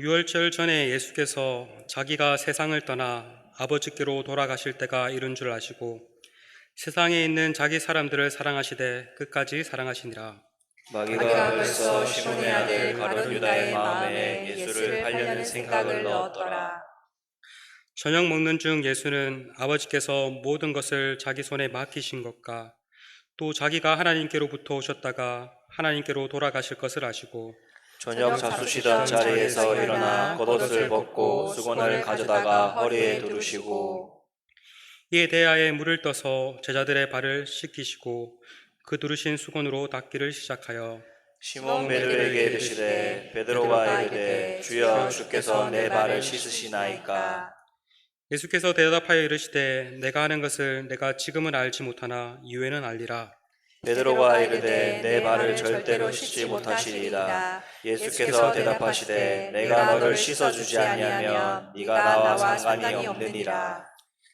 유월절 전에 예수께서 자기가 세상을 떠나 아버지께로 돌아가실 때가 이른 줄 아시고 세상에 있는 자기 사람들을 사랑하시되 끝까지 사랑하시니라. 마귀가 벌써 시몬의 아들 가룟 유다의 마음에 예수를 팔려는 생각을 넣었더라. 저녁 먹는 중 예수는 아버지께서 모든 것을 자기 손에 맡기신 것과 또 자기가 하나님께로부터 오셨다가 하나님께로 돌아가실 것을 아시고 저녁 잡수시던 자리에서 일어나 겉옷을 벗고 수건을 가져다가 허리에 두르시고 이에 대하여 물을 떠서 제자들의 발을 씻기시고 그 두르신 수건으로 닦기를 시작하여 시몬 베드로에게 이르시되 베드로가 이르되 주여 주께서 내 발을 씻으시나이까. 예수께서 대답하여 이르시되 내가 하는 것을 내가 지금은 알지 못하나 이후에는 알리라. 베드로가 이르되 내 발을 절대로 씻지 못하시리라. 예수께서 대답하시되 내가 너를 씻어주지 아니하면 네가 나와 상관이 없느니라.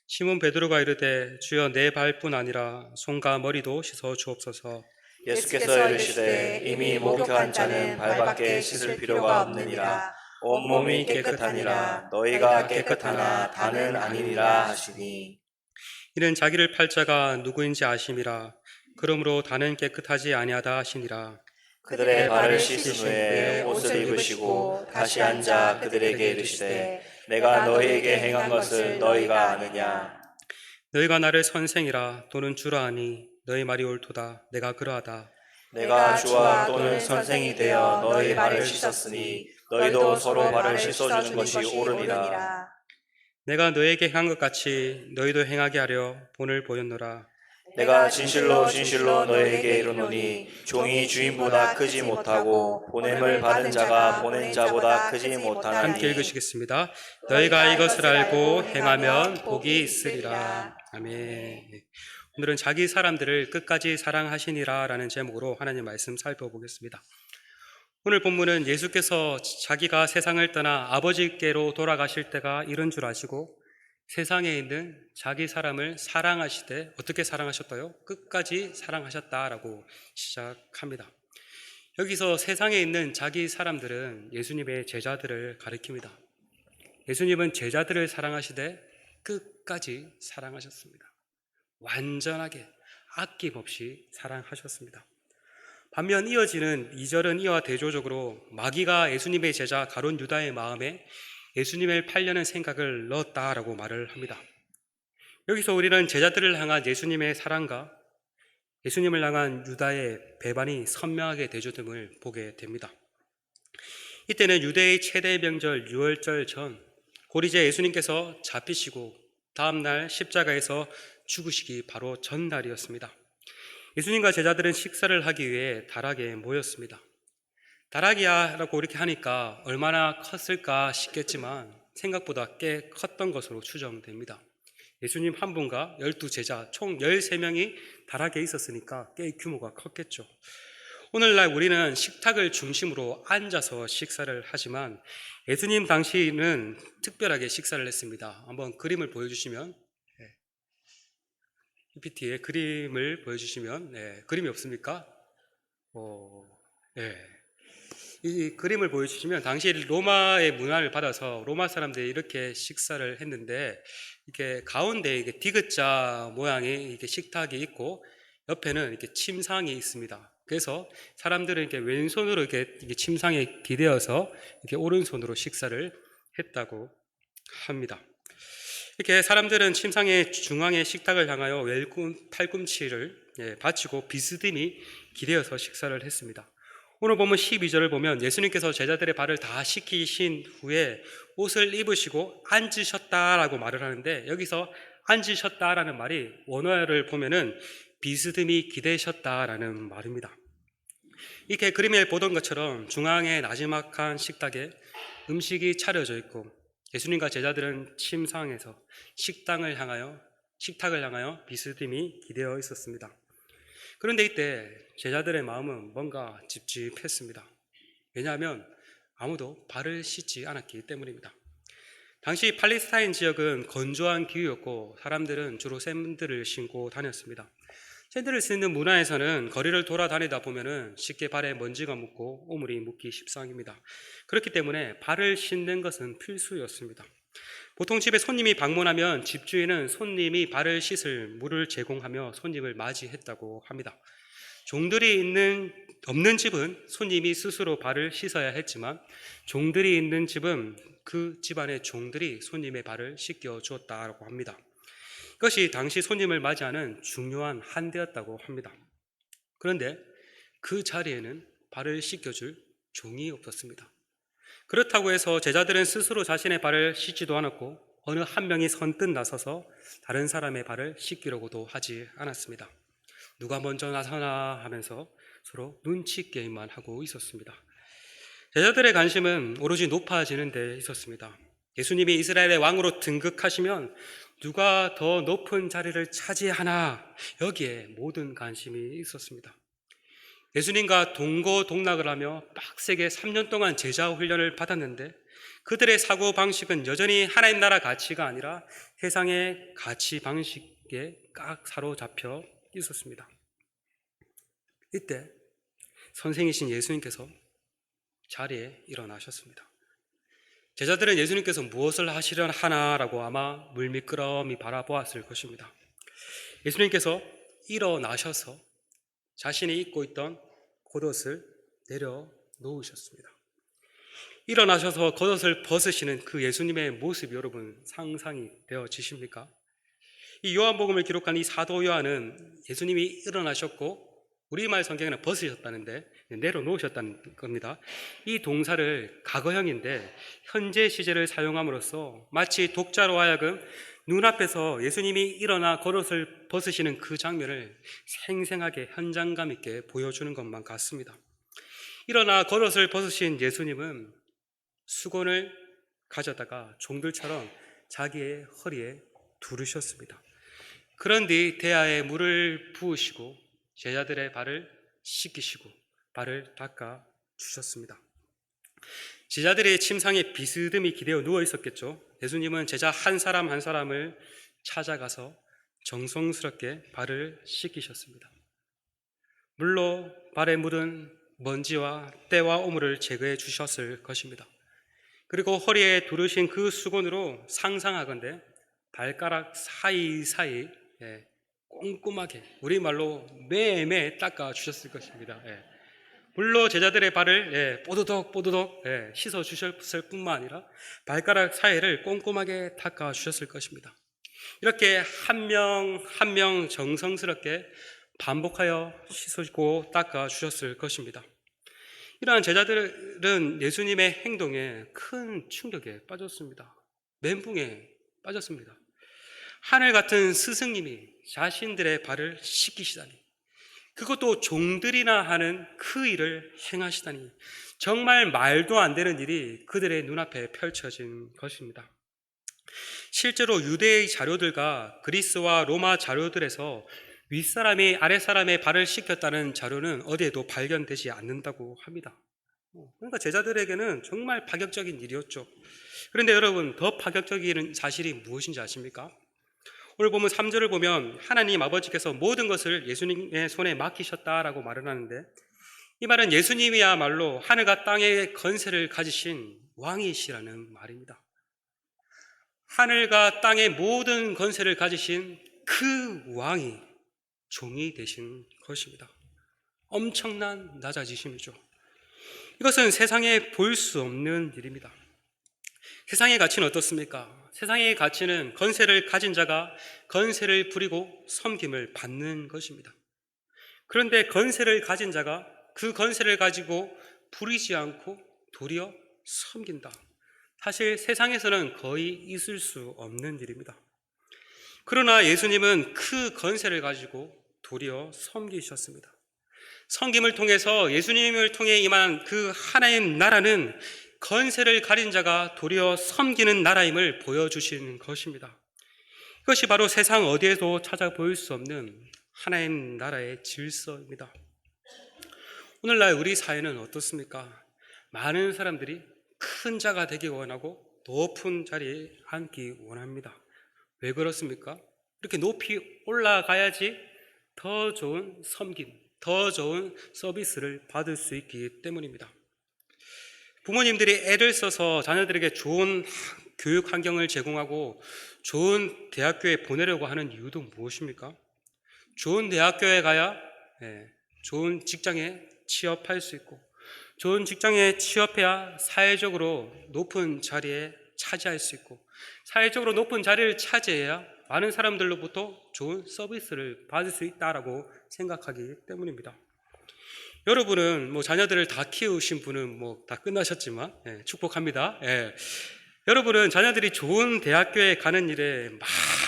시몬 베드로가 이르되 주여 내 발뿐 아니라 손과 머리도 씻어 주옵소서. 예수께서 이르시되 이미 목욕한 자는 발밖에 씻을 필요가 없느니라. 온몸이 깨끗하니라. 너희가 깨끗하나 다는 아니니라 하시니 이는 자기를 팔 자가 누구인지 아심이라. 그러므로 다는 깨끗하지 아니하다 하시니라. 그들의 발을 씻은 후에 옷을 입으시고 다시 앉아 그들에게 이르시되 내가 너희에게 행한 것을 너희가 아느냐. 너희가 나를 선생이라 또는 주라 하니 너희 말이 옳도다. 내가 그러하다. 내가 주와 또는 선생이 되어 너희 발을 씻었으니 너희도 서로 발을 씻어주는 것이 옳으니라. 내가 너희에게 행한 것 같이 너희도 행하게 하려 본을 보였노라. 내가 진실로 진실로 너희에게 이르노니 종이 주인보다 크지 못하고 보냄을 받은 자가 보낸 자보다 크지 못하나니. 함께 읽으시겠습니다. 너희가 이것을 알고 행하면 복이 있으리라. 아멘. 오늘은 자기 사람들을 끝까지 사랑하시니라 라는 제목으로 하나님 말씀 살펴보겠습니다. 오늘 본문은 예수께서 자기가 세상을 떠나 아버지께로 돌아가실 때가 이른 줄 아시고 세상에 있는 자기 사람을 사랑하시되 어떻게 사랑하셨다요? 끝까지 사랑하셨다라고 시작합니다. 여기서 세상에 있는 자기 사람들은 예수님의 제자들을 가리킵니다. 예수님은 제자들을 사랑하시되 끝까지 사랑하셨습니다. 완전하게 아낌없이 사랑하셨습니다. 반면 이어지는 2절은 이와 대조적으로 마귀가 예수님의 제자 가룟 유다의 마음에 예수님을 팔려는 생각을 넣었다라고 말을 합니다. 여기서 우리는 제자들을 향한 예수님의 사랑과 예수님을 향한 유다의 배반이 선명하게 대조됨을 보게 됩니다. 이때는 유대의 최대 명절 유월절 전 고리제 예수님께서 잡히시고 다음날 십자가에서 죽으시기 바로 전날이었습니다. 예수님과 제자들은 식사를 하기 위해 다락에 모였습니다. 다락이야라고 이렇게 하니까 얼마나 컸을까 싶겠지만 생각보다 꽤 컸던 것으로 추정됩니다. 예수님 한 분과 12제자 총 13명이 다락에 있었으니까 꽤 규모가 컸겠죠. 오늘날 우리는 식탁을 중심으로 앉아서 식사를 하지만 예수님 당시는 특별하게 식사를 했습니다. 한번 그림을 보여주시면, PPT에 그림을 보여주시면, 그림이 없습니까? 이 그림을 보여주시면 당시 로마의 문화를 받아서 로마 사람들이 이렇게 식사를 했는데 이렇게 가운데 이게 디귿자 모양의 이렇게 식탁이 있고 옆에는 이렇게 침상이 있습니다. 그래서 사람들은 이렇게 왼손으로 이렇게 침상에 기대어서 이렇게 오른손으로 식사를 했다고 합니다. 이렇게 사람들은 침상의 중앙에 식탁을 향하여 팔꿈치를 받치고 비스듬히 기대어서 식사를 했습니다. 오늘 보면 12절을 보면 예수님께서 제자들의 발을 다 씻기신 후에 옷을 입으시고 앉으셨다라고 말을 하는데 여기서 앉으셨다라는 말이 원어를 보면은 비스듬히 기대셨다라는 말입니다. 이렇게 그림에 보던 것처럼 중앙에 나지막한 식탁에 음식이 차려져 있고 예수님과 제자들은 침상에서 식탁을 향하여 비스듬히 기대어 있었습니다. 그런데 이때 제자들의 마음은 뭔가 찝찝했습니다. 왜냐하면 아무도 발을 씻지 않았기 때문입니다. 당시 팔레스타인 지역은 건조한 기후였고 사람들은 주로 샌들을 신고 다녔습니다. 샌들을 신는 문화에서는 거리를 돌아다니다 보면은 쉽게 발에 먼지가 묻고 오물이 묻기 십상입니다. 그렇기 때문에 발을 씻는 것은 필수였습니다. 보통 집에 손님이 방문하면 집주인은 손님이 발을 씻을 물을 제공하며 손님을 맞이했다고 합니다. 종들이 없는 집은 손님이 스스로 발을 씻어야 했지만, 종들이 있는 집은 그 집안의 종들이 손님의 발을 씻겨 주었다고 합니다. 이것이 당시 손님을 맞이하는 중요한 한대였다고 합니다. 그런데 그 자리에는 발을 씻겨줄 종이 없었습니다. 그렇다고 해서 제자들은 스스로 자신의 발을 씻지도 않았고, 어느 한 명이 선뜻 나서서 다른 사람의 발을 씻기려고도 하지 않았습니다. 누가 먼저 나서나 하면서 서로 눈치 게임만 하고 있었습니다. 제자들의 관심은 오로지 높아지는 데 있었습니다. 예수님이 이스라엘의 왕으로 등극하시면 누가 더 높은 자리를 차지하나, 여기에 모든 관심이 있었습니다. 예수님과 동고동락을 하며 빡세게 3년 동안 제자 훈련을 받았는데, 그들의 사고 방식은 여전히 하나님 나라 가치가 아니라 세상의 가치 방식에 꽉 사로잡혀 있었습니다. 이때 선생이신 예수님께서 자리에 일어나셨습니다. 제자들은 예수님께서 무엇을 하시려 하나라고 아마 물미끄러미 바라보았을 것입니다. 예수님께서 일어나셔서 자신이 입고 있던 겉옷을 내려놓으셨습니다. 일어나셔서 겉옷을 벗으시는 그 예수님의 모습이 여러분 상상이 되어지십니까? 이 요한복음을 기록한 이 사도 요한은 예수님이 일어나셨고 우리말 성경에는 벗으셨다는데 내려놓으셨다는 겁니다. 이 동사를 과거형인데 현재 시제를 사용함으로써 마치 독자로 하여금 눈앞에서 예수님이 일어나 겉옷을 벗으시는 그 장면을 생생하게 현장감 있게 보여주는 것만 같습니다. 일어나 겉옷을 벗으신 예수님은 수건을 가져다가 종들처럼 자기의 허리에 두르셨습니다. 그런 뒤 대야에 물을 부으시고 제자들의 발을 씻기시고 발을 닦아 주셨습니다. 제자들의 침상에 비스듬히 기대어 누워 있었겠죠. 예수님은 제자 한 사람 한 사람을 찾아가서 정성스럽게 발을 씻기셨습니다. 물로 발에 묻은 먼지와 때와 오물을 제거해 주셨을 것입니다. 그리고 허리에 두르신 그 수건으로 상상하건대 발가락 사이사이 꼼꼼하게 우리말로 매매 닦아 주셨을 것입니다. 물로 제자들의 발을 뽀드덕 씻어 주셨을 뿐만 아니라 발가락 사이를 꼼꼼하게 닦아 주셨을 것입니다. 이렇게 한 명 한 명 정성스럽게 반복하여 씻어주고 닦아 주셨을 것입니다. 이러한 제자들은 예수님의 행동에 큰 충격에 빠졌습니다. 멘붕에 빠졌습니다. 하늘 같은 스승님이 자신들의 발을 씻기시다니, 그것도 종들이나 하는 그 일을 행하시다니, 정말 말도 안 되는 일이 그들의 눈앞에 펼쳐진 것입니다. 실제로 유대의 자료들과 그리스와 로마 자료들에서 윗사람이 아랫사람의 발을 씻겼다는 자료는 어디에도 발견되지 않는다고 합니다. 그러니까 제자들에게는 정말 파격적인 일이었죠. 그런데 여러분, 더 파격적인 사실이 무엇인지 아십니까? 오늘 보면 3절을 보면 하나님 아버지께서 모든 것을 예수님의 손에 맡기셨다라고 말을 하는데, 이 말은 예수님이야말로 하늘과 땅의 건세를 가지신 왕이시라는 말입니다. 하늘과 땅의 모든 건세를 가지신 그 왕이 종이 되신 것입니다. 엄청난 낮아지심이죠. 이것은 세상에 볼 수 없는 일입니다. 세상의 가치는 어떻습니까? 세상의 가치는 건세를 가진 자가 건세를 부리고 섬김을 받는 것입니다. 그런데 건세를 가진 자가 그 건세를 가지고 부리지 않고 도리어 섬긴다. 사실 세상에서는 거의 있을 수 없는 일입니다. 그러나 예수님은 그 건세를 가지고 도리어 섬기셨습니다. 섬김을 통해서 예수님을 통해 임한 그 하나님 나라는 건세를 가진 자가 도리어 섬기는 나라임을 보여주신 것입니다. 이것이 바로 세상 어디에도 찾아볼 수 없는 하나님 나라의 질서입니다. 오늘날 우리 사회는 어떻습니까? 많은 사람들이 큰 자가 되기 원하고 높은 자리에 앉기 원합니다. 왜 그렇습니까? 이렇게 높이 올라가야지 더 좋은 섬김, 더 좋은 서비스를 받을 수 있기 때문입니다. 부모님들이 애를 써서 자녀들에게 좋은 교육 환경을 제공하고 좋은 대학교에 보내려고 하는 이유도 무엇입니까? 좋은 대학교에 가야 좋은 직장에 취업할 수 있고, 좋은 직장에 취업해야 사회적으로 높은 자리에 차지할 수 있고, 사회적으로 높은 자리를 차지해야 많은 사람들로부터 좋은 서비스를 받을 수 있다라고 생각하기 때문입니다. 여러분은 자녀들을 다 키우신 분은 다 끝나셨지만 축복합니다. 여러분은 자녀들이 좋은 대학교에 가는 일에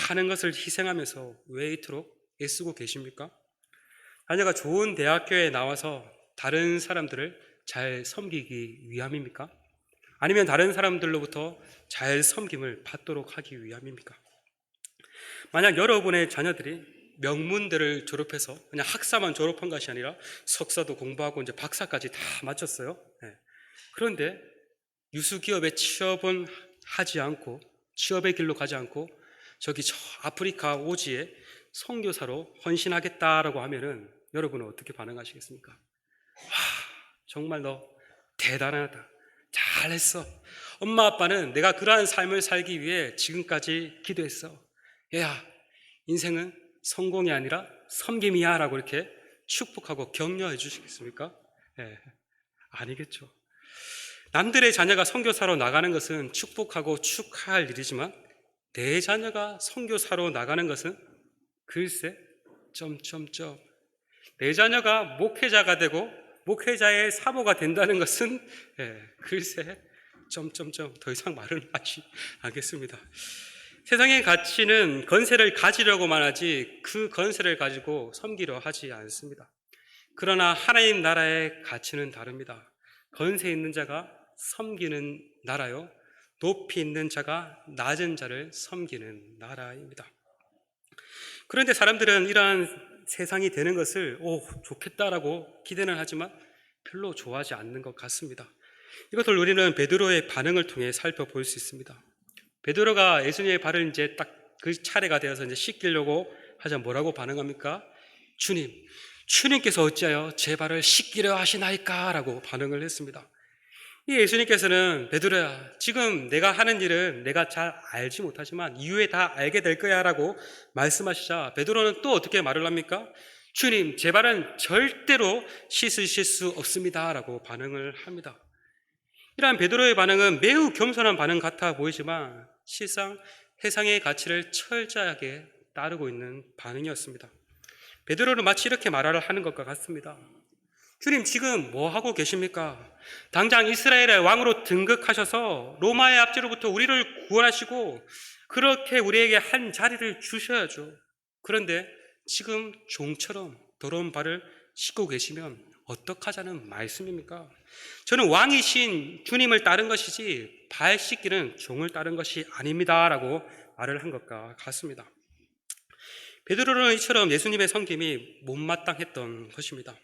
많은 것을 희생하면서 왜 이토록 애쓰고 계십니까? 자녀가 좋은 대학교에 나와서 다른 사람들을 잘 섬기기 위함입니까? 아니면 다른 사람들로부터 잘 섬김을 받도록 하기 위함입니까? 만약 여러분의 자녀들이 명문대를 졸업해서 그냥 학사만 졸업한 것이 아니라 석사도 공부하고 이제 박사까지 다 마쳤어요. 그런데 유수기업에 취업은 하지 않고, 취업의 길로 가지 않고 저기 저 아프리카 오지에 선교사로 헌신하겠다라고 하면은 여러분은 어떻게 반응하시겠습니까? 와, 정말 너 대단하다, 잘했어, 엄마 아빠는 내가 그러한 삶을 살기 위해 지금까지 기도했어, 얘야 인생은 성공이 아니라 섬김이야 라고 이렇게 축복하고 격려해 주시겠습니까? 아니겠죠. 남들의 자녀가 선교사로 나가는 것은 축복하고 축하할 일이지만 내 자녀가 선교사로 나가는 것은 글쎄 점점점, 내 자녀가 목회자가 되고 목회자의 사모가 된다는 것은 글쎄 점점점, 더 이상 말은 하지 않겠습니다. 세상의 가치는 건세를 가지려고만 하지 그 건세를 가지고 섬기려 하지 않습니다. 그러나 하나님 나라의 가치는 다릅니다. 건세 있는 자가 섬기는 나라요, 높이 있는 자가 낮은 자를 섬기는 나라입니다. 그런데 사람들은 이러한 세상이 되는 것을 좋겠다라고 기대는 하지만 별로 좋아하지 않는 것 같습니다. 이것을 우리는 베드로의 반응을 통해 살펴볼 수 있습니다. 베드로가 예수님의 발을 이제 딱 그 차례가 되어서 이제 씻기려고 하자 뭐라고 반응합니까? 주님께서 어찌하여 제 발을 씻기려 하시나이까? 라고 반응을 했습니다. 이 예수님께서는 베드로야, 지금 내가 하는 일은 내가 잘 알지 못하지만 이후에 다 알게 될 거야 라고 말씀하시자 베드로는 또 어떻게 말을 합니까? 주님, 제 발은 절대로 씻으실 수 없습니다 라고 반응을 합니다. 이러한 베드로의 반응은 매우 겸손한 반응 같아 보이지만 실상 세상의 가치를 철저하게 따르고 있는 반응이었습니다. 베드로는 마치 이렇게 말을 하는 것과 같습니다. 주님, 지금 뭐 하고 계십니까? 당장 이스라엘의 왕으로 등극하셔서 로마의 압제로부터 우리를 구원하시고 그렇게 우리에게 한 자리를 주셔야죠. 그런데 지금 종처럼 더러운 발을 씻고 계시면 어떡하자는 말씀입니까? 저는 왕이신 주님을 따른 것이지 발 씻기는 종을 따른 것이 아닙니다 라고 말을 한 것과 같습니다. 베드로는 이처럼 예수님의 섬김이 못마땅했던 것입니다.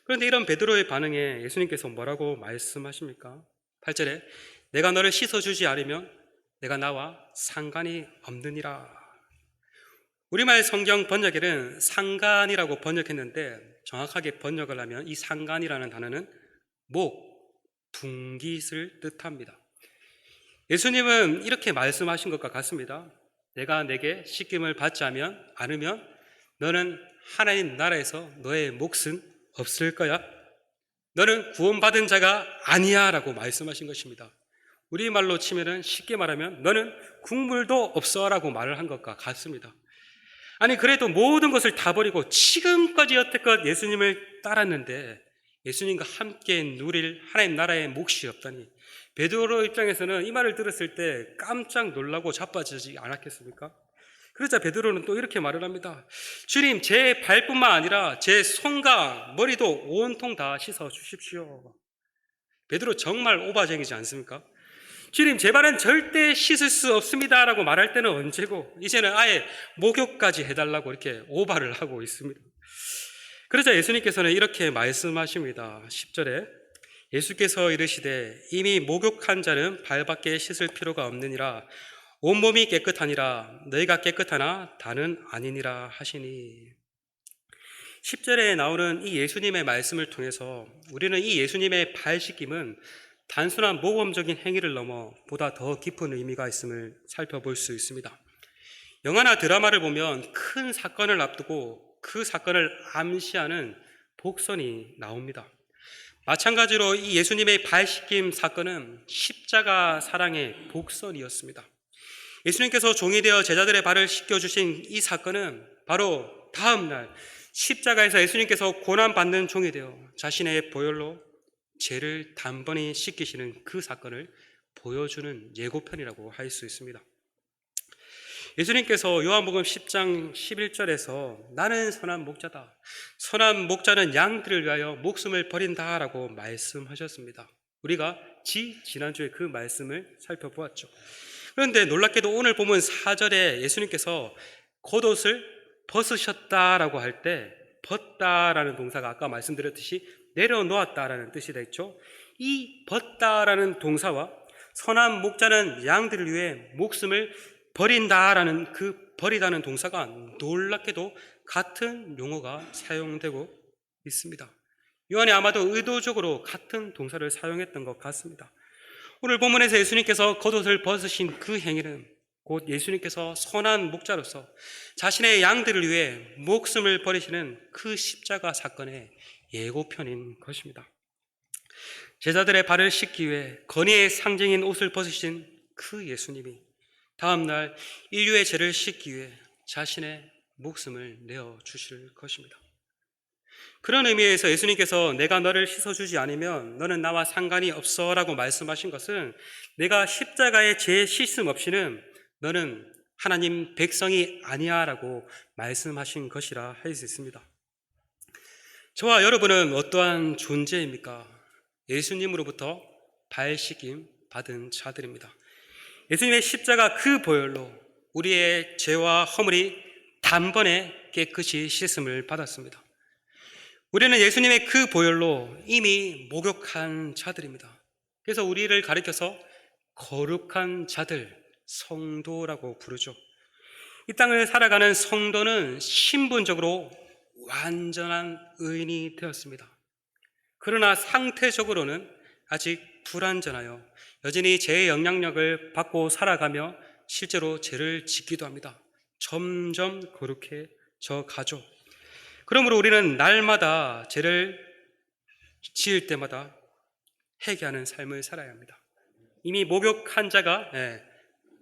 그런데 이런 베드로의 반응에 예수님께서 뭐라고 말씀하십니까? 8절에 내가 너를 씻어주지 않으면 내가 나와 상관이 없느니라. 우리말 성경 번역에는 상관이라고 번역했는데 정확하게 번역을 하면 이 상관이라는 단어는 둥깃을 뜻합니다. 예수님은 이렇게 말씀하신 것과 같습니다. 내가 내게 씻김을 받지 않으면 너는 하나님 나라에서 너의 몫은 없을 거야. 너는 구원받은 자가 아니야 라고 말씀하신 것입니다. 우리말로 치면은 쉽게 말하면 너는 국물도 없어 라고 말을 한 것과 같습니다. 아니 그래도 모든 것을 다 버리고 지금까지 여태껏 예수님을 따랐는데 예수님과 함께 누릴 하나님 나라의 몫이 없다니 베드로 입장에서는 이 말을 들었을 때 깜짝 놀라고 자빠지지 않았겠습니까? 그러자 베드로는 또 이렇게 말을 합니다. 주님, 제 발뿐만 아니라 제 손과 머리도 온통 다 씻어 주십시오. 베드로 정말 오바쟁이지 않습니까? 주님, 제 발은 절대 씻을 수 없습니다 라고 말할 때는 언제고 이제는 아예 목욕까지 해달라고 이렇게 오바를 하고 있습니다. 그러자 예수님께서는 이렇게 말씀하십니다. 10절에 예수께서 이르시되 이미 목욕한 자는 발밖에 씻을 필요가 없느니라 온몸이 깨끗하니라 너희가 깨끗하나 다는 아니니라 하시니. 10절에 나오는 이 예수님의 말씀을 통해서 우리는 이 예수님의 발 씻김은 단순한 모범적인 행위를 넘어 보다 더 깊은 의미가 있음을 살펴볼 수 있습니다. 영화나 드라마를 보면 큰 사건을 앞두고 그 사건을 암시하는 복선이 나옵니다. 마찬가지로 이 예수님의 발 씻김 사건은 십자가 사랑의 복선이었습니다. 예수님께서 종이 되어 제자들의 발을 씻겨주신 이 사건은 바로 다음 날 십자가에서 예수님께서 고난받는 종이 되어 자신의 보혈로 죄를 단번에 씻기시는 그 사건을 보여주는 예고편이라고 할 수 있습니다. 예수님께서 요한복음 10장 11절에서 나는 선한 목자다. 선한 목자는 양들을 위하여 목숨을 버린다라고 말씀하셨습니다. 우리가 지난주에 그 말씀을 살펴보았죠. 그런데 놀랍게도 오늘 본문 4절에 예수님께서 겉옷을 벗으셨다라고 할 때 벗다라는 동사가 아까 말씀드렸듯이 내려놓았다라는 뜻이 되겠죠. 이 벗다라는 동사와 선한 목자는 양들을 위해 목숨을 버린다라는 그 버리다는 동사가 놀랍게도 같은 용어가 사용되고 있습니다. 요한이 아마도 의도적으로 같은 동사를 사용했던 것 같습니다. 오늘 본문에서 예수님께서 겉옷을 벗으신 그 행위는 곧 예수님께서 선한 목자로서 자신의 양들을 위해 목숨을 버리시는 그 십자가 사건의 예고편인 것입니다. 제자들의 발을 씻기 위해 건의의 상징인 옷을 벗으신 그 예수님이 다음 날 인류의 죄를 씻기 위해 자신의 목숨을 내어주실 것입니다. 그런 의미에서 예수님께서 내가 너를 씻어주지 않으면 너는 나와 상관이 없어 라고 말씀하신 것은 내가 십자가의 죄 씻음 없이는 너는 하나님 백성이 아니야 라고 말씀하신 것이라 할 수 있습니다. 저와 여러분은 어떠한 존재입니까? 예수님으로부터 발 씻김 받은 자들입니다. 예수님의 십자가 그 보혈로 우리의 죄와 허물이 단번에 깨끗이 씻음을 받았습니다. 우리는 예수님의 그 보혈로 이미 목욕한 자들입니다. 그래서 우리를 가리켜서 거룩한 자들, 성도라고 부르죠. 이 땅을 살아가는 성도는 신분적으로 완전한 의인이 되었습니다. 그러나 상태적으로는 아직 불완전하여 여전히 죄의 영향력을 받고 살아가며 실제로 죄를 짓기도 합니다. 점점 거룩해져 가죠. 그러므로 우리는 날마다 죄를 지을 때마다 회개하는 삶을 살아야 합니다. 이미 목욕한 자가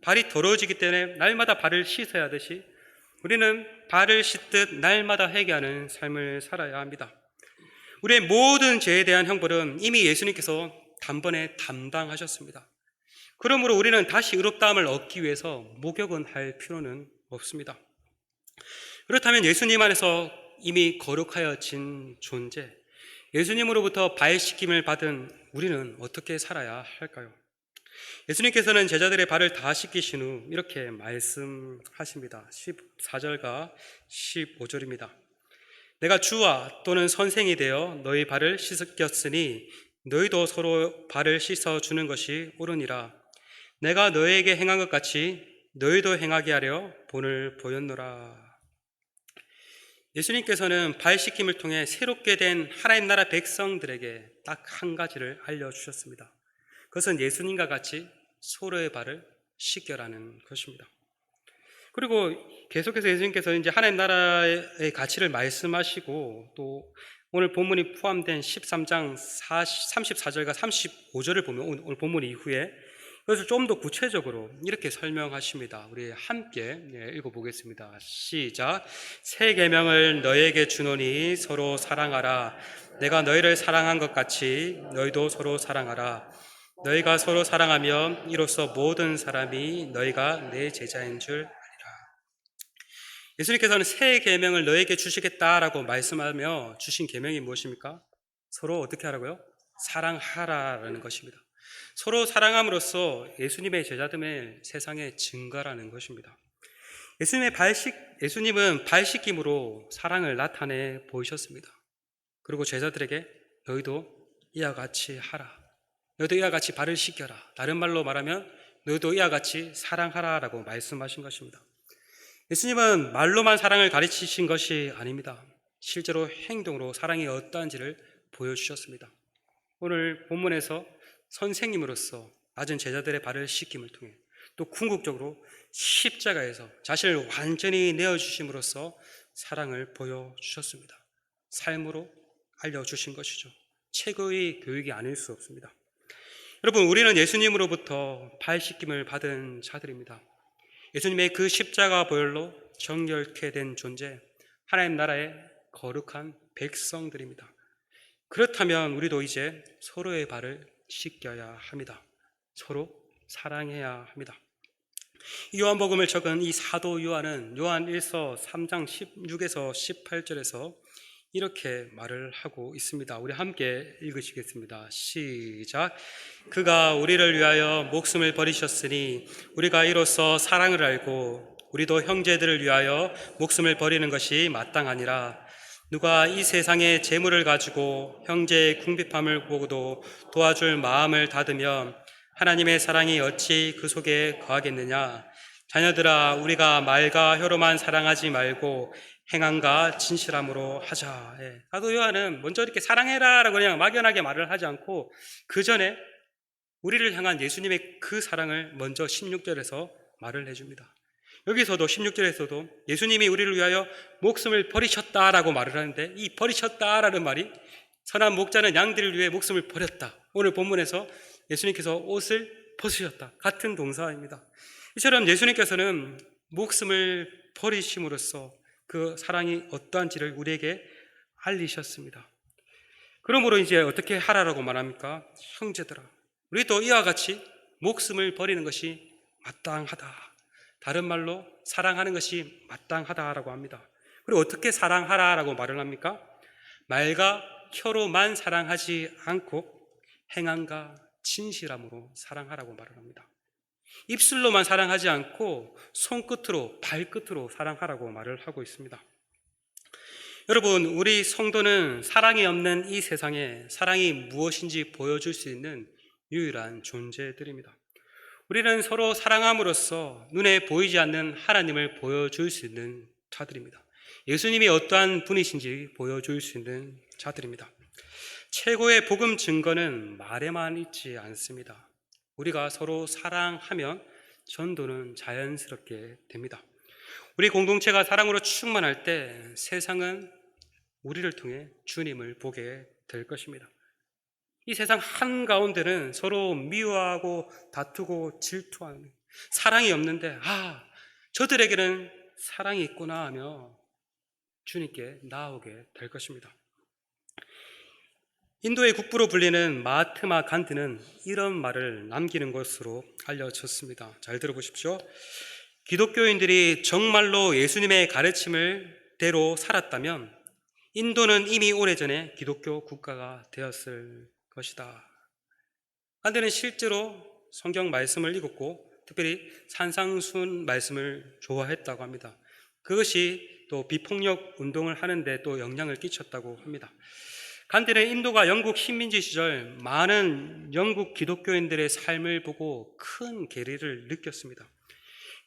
발이 더러워지기 때문에 날마다 발을 씻어야 하듯이 우리는 발을 씻듯 날마다 회개하는 삶을 살아야 합니다. 우리의 모든 죄에 대한 형벌은 이미 예수님께서 단번에 담당하셨습니다. 그러므로 우리는 다시 의롭다함을 얻기 위해서 목욕은 할 필요는 없습니다. 그렇다면 예수님 안에서 이미 거룩하여진 존재, 예수님으로부터 발 씻김을 받은 우리는 어떻게 살아야 할까요? 예수님께서는 제자들의 발을 다 씻기신 후 이렇게 말씀하십니다. 14절과 15절입니다. 내가 주와 또는 선생이 되어 너희 발을 씻겼으니 너희도 서로 발을 씻어주는 것이 옳으니라. 내가 너희에게 행한 것 같이 너희도 행하게 하려 본을 보였노라. 예수님께서는 발 씻김을 통해 새롭게 된 하나님 나라 백성들에게 딱 한 가지를 알려주셨습니다. 그것은 예수님과 같이 서로의 발을 씻겨라는 것입니다. 그리고 계속해서 예수님께서 이제 하나님 나라의 가치를 말씀하시고 또 오늘 본문이 포함된 13장 34절과 35절을 보면 오늘 본문 이후에 그것을 좀 더 구체적으로 이렇게 설명하십니다. 우리 함께 읽어보겠습니다. 시작. 새 계명을 너희에게 주노니 서로 사랑하라. 내가 너희를 사랑한 것 같이 너희도 서로 사랑하라. 너희가 서로 사랑하면 이로써 모든 사람이 너희가 내 제자인 줄 아리라. 예수님께서는 새 계명을 너희에게 주시겠다라고 말씀하며 주신 계명이 무엇입니까? 서로 어떻게 하라고요? 사랑하라라는 것입니다. 서로 사랑함으로써 예수님의 제자됨의 세상에 증거라는 것입니다. 예수님은 발 씻김으로 사랑을 나타내 보이셨습니다. 그리고 제자들에게 너희도 이와 같이 하라. 너희도 이와 같이 발을 씻겨라. 다른 말로 말하면 너희도 이와 같이 사랑하라라고 말씀하신 것입니다. 예수님은 말로만 사랑을 가르치신 것이 아닙니다. 실제로 행동으로 사랑이 어떠한지를 보여주셨습니다. 오늘 본문에서 선생님으로서 낮은 제자들의 발을 씻김을 통해 또 궁극적으로 십자가에서 자신을 완전히 내어주심으로써 사랑을 보여주셨습니다. 삶으로 알려주신 것이죠. 최고의 교육이 아닐 수 없습니다. 여러분, 우리는 예수님으로부터 발 씻김을 받은 자들입니다. 예수님의 그 십자가 보혈로 정결케 된 존재, 하나님 나라의 거룩한 백성들입니다. 그렇다면 우리도 이제 서로의 발을 씻겨야 합니다. 서로 사랑해야 합니다. 요한복음을 적은 이 사도 요한은 요한 1서 3장 16에서 18절에서 이렇게 말을 하고 있습니다. 우리 함께 읽으시겠습니다. 시작. 그가 우리를 위하여 목숨을 버리셨으니 우리가 이로써 사랑을 알고 우리도 형제들을 위하여 목숨을 버리는 것이 마땅하니라. 누가 이 세상의 재물을 가지고 형제의 궁핍함을 보고도 도와줄 마음을 닫으면 하나님의 사랑이 어찌 그 속에 거하겠느냐. 자녀들아, 우리가 말과 혀로만 사랑하지 말고 행함과 진실함으로 하자. 사도 요한은 먼저 이렇게 사랑해라 라고 그냥 막연하게 말을 하지 않고 그 전에 우리를 향한 예수님의 그 사랑을 먼저 16절에서 말을 해줍니다. 여기서도 16절에서도 예수님이 우리를 위하여 목숨을 버리셨다라고 말을 하는데, 이 버리셨다라는 말이 선한 목자는 양들을 위해 목숨을 버렸다, 오늘 본문에서 예수님께서 옷을 벗으셨다 같은 동사입니다. 이처럼 예수님께서는 목숨을 버리심으로써 그 사랑이 어떠한지를 우리에게 알리셨습니다. 그러므로 이제 어떻게 하라라고 말합니까? 형제들아, 우리도 이와 같이 목숨을 버리는 것이 마땅하다. 다른 말로 사랑하는 것이 마땅하다라고 합니다. 그리고 어떻게 사랑하라라고 말을 합니까? 말과 혀로만 사랑하지 않고 행함과 진실함으로 사랑하라고 말을 합니다. 입술로만 사랑하지 않고 손끝으로, 발끝으로 사랑하라고 말을 하고 있습니다. 여러분, 우리 성도는 사랑이 없는 이 세상에 사랑이 무엇인지 보여줄 수 있는 유일한 존재들입니다. 우리는 서로 사랑함으로써 눈에 보이지 않는 하나님을 보여줄 수 있는 자들입니다. 예수님이 어떠한 분이신지 보여줄 수 있는 자들입니다. 최고의 복음 증거는 말에만 있지 않습니다. 우리가 서로 사랑하면 전도는 자연스럽게 됩니다. 우리 공동체가 사랑으로 충만할 때 세상은 우리를 통해 주님을 보게 될 것입니다. 이 세상 한가운데는 서로 미워하고 다투고 질투하는, 사랑이 없는데 저들에게는 사랑이 있구나 하며 주님께 나아오게 될 것입니다. 인도의 국부로 불리는 마하트마 간디는 이런 말을 남기는 것으로 알려졌습니다. 잘 들어보십시오. 기독교인들이 정말로 예수님의 가르침을 대로 살았다면 인도는 이미 오래전에 기독교 국가가 되었을 것이다. 간디는 실제로 성경 말씀을 읽었고 특별히 산상순 말씀을 좋아했다고 합니다. 그것이 또 비폭력 운동을 하는데 또 영향을 끼쳤다고 합니다. 간디는 인도가 영국 식민지 시절 많은 영국 기독교인들의 삶을 보고 큰 괴리를 느꼈습니다.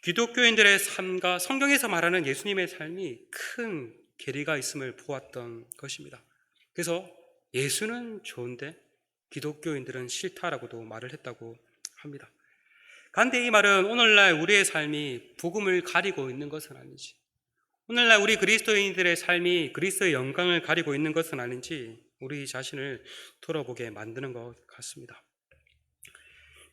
기독교인들의 삶과 성경에서 말하는 예수님의 삶이 큰 괴리가 있음을 보았던 것입니다. 그래서 예수는 좋은데 기독교인들은 싫다라고도 말을 했다고 합니다. 간디의 이 말은 오늘날 우리의 삶이 복음을 가리고 있는 것은 아닌지, 오늘날 우리 그리스도인들의 삶이 그리스도의 영광을 가리고 있는 것은 아닌지 우리 자신을 돌아보게 만드는 것 같습니다.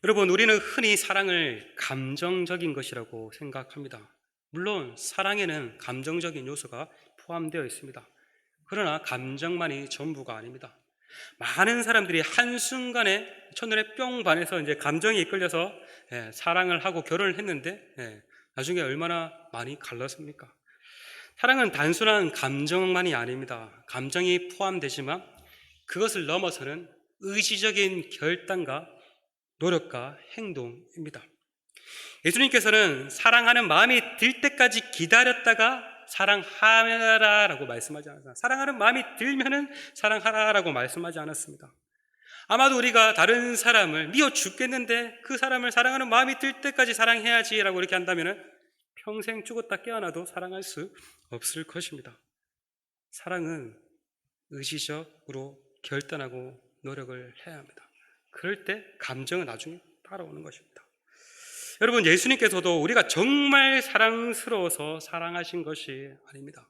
여러분, 우리는 흔히 사랑을 감정적인 것이라고 생각합니다. 물론 사랑에는 감정적인 요소가 포함되어 있습니다. 그러나 감정만이 전부가 아닙니다. 많은 사람들이 한순간에 첫눈에 뿅 반해서 이제 감정이 이끌려서 사랑을 하고 결혼을 했는데 나중에 얼마나 많이 갈랐습니까? 사랑은 단순한 감정만이 아닙니다. 감정이 포함되지만 그것을 넘어서는 의지적인 결단과 노력과 행동입니다. 예수님께서는 사랑하는 마음이 들 때까지 기다렸다가 사랑하라라고 말씀하지 않았습니다. 사랑하는 마음이 들면은 사랑하라라고 말씀하지 않았습니다. 아마도 우리가 다른 사람을 미워 죽겠는데 그 사람을 사랑하는 마음이 들 때까지 사랑해야지라고 이렇게 한다면은 평생 죽었다 깨어나도 사랑할 수 없을 것입니다. 사랑은 의지적으로 결단하고 노력을 해야 합니다. 그럴 때 감정은 나중에 따라오는 것입니다. 여러분, 예수님께서도 우리가 정말 사랑스러워서 사랑하신 것이 아닙니다.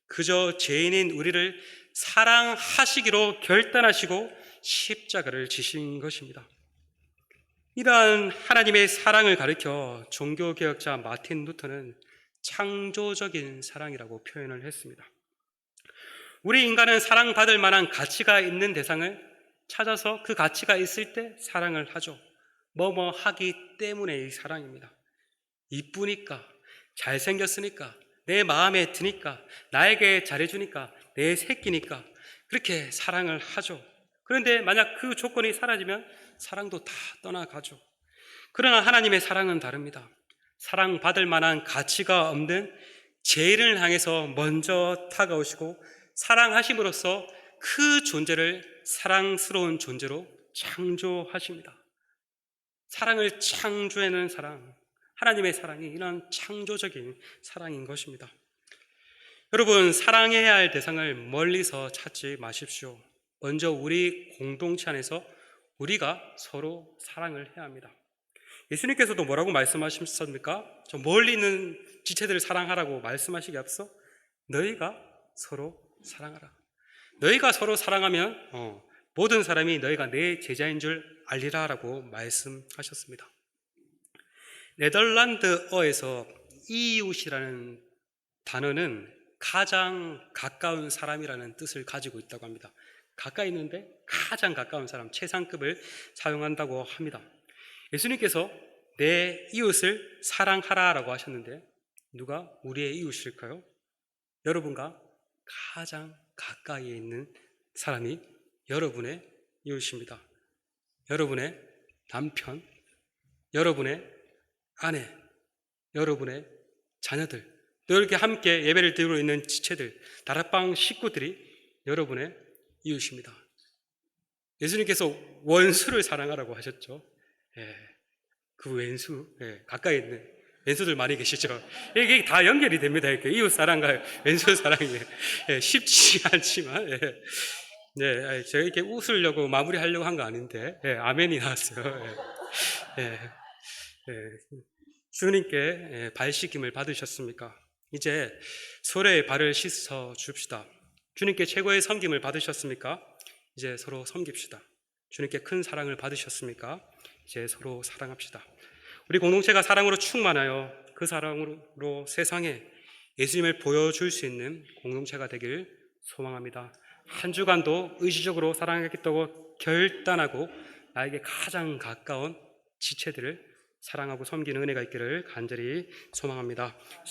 그저 죄인인 우리를 사랑하시기로 결단하시고 십자가를 지신 것입니다. 이러한 하나님의 사랑을 가리켜 종교개혁자 마틴 루터는 창조적인 사랑이라고 표현을 했습니다. 우리 인간은 사랑받을 만한 가치가 있는 대상을 찾아서 그 가치가 있을 때 사랑을 하죠. 뭐뭐 하기 때문에 사랑입니다. 이쁘니까, 잘생겼으니까, 내 마음에 드니까, 나에게 잘해주니까, 내 새끼니까 그렇게 사랑을 하죠. 그런데 만약 그 조건이 사라지면 사랑도 다 떠나가죠. 그러나 하나님의 사랑은 다릅니다. 사랑받을 만한 가치가 없는 죄인을 향해서 먼저 다가오시고 사랑하심으로써 그 존재를 사랑스러운 존재로 창조하십니다. 사랑을 창조해내는 사랑, 하나님의 사랑이 이런 창조적인 사랑인 것입니다. 여러분, 사랑해야 할 대상을 멀리서 찾지 마십시오. 먼저 우리 공동체 안에서 우리가 서로 사랑을 해야 합니다. 예수님께서도 뭐라고 말씀하셨습니까? 저 멀리 있는 지체들을 사랑하라고 말씀하시기 앞서 너희가 서로 사랑하라. 너희가 서로 사랑하면 모든 사람이 너희가 내 제자인 줄 알리라 라고 말씀하셨습니다. 네덜란드어에서 이웃이라는 단어는 가장 가까운 사람이라는 뜻을 가지고 있다고 합니다. 가까이 있는데 가장 가까운 사람, 최상급을 사용한다고 합니다. 예수님께서 내 이웃을 사랑하라 라고 하셨는데 누가 우리의 이웃일까요? 여러분과 가장 가까이에 있는 사람이 여러분의 이웃입니다. 여러분의 남편, 여러분의 아내, 여러분의 자녀들, 또 이렇게 함께 예배를 드리고 있는 지체들, 다락방 식구들이 여러분의 이웃입니다. 예수님께서 원수를 사랑하라고 하셨죠. 그 왼수, 가까이 있는 왼수들 많이 계시죠. 이게 다 연결이 됩니다. 이렇게 이웃 사랑과 왼수 사랑이 쉽지 않지만, 제가 이렇게 웃으려고 마무리하려고 한 거 아닌데, 아멘이 나왔어요. 주님께 발 씻김을 받으셨습니까? 이제 서로의 발을 씻어 줍시다. 주님께 최고의 섬김을 받으셨습니까? 이제 서로 섬깁시다. 주님께 큰 사랑을 받으셨습니까? 이제 서로 사랑합시다. 우리 공동체가 사랑으로 충만하여 그 사랑으로 세상에 예수님을 보여줄 수 있는 공동체가 되길 소망합니다. 한 주간도 의지적으로 사랑하겠다고 결단하고 나에게 가장 가까운 지체들을 사랑하고 섬기는 은혜가 있기를 간절히 소망합니다.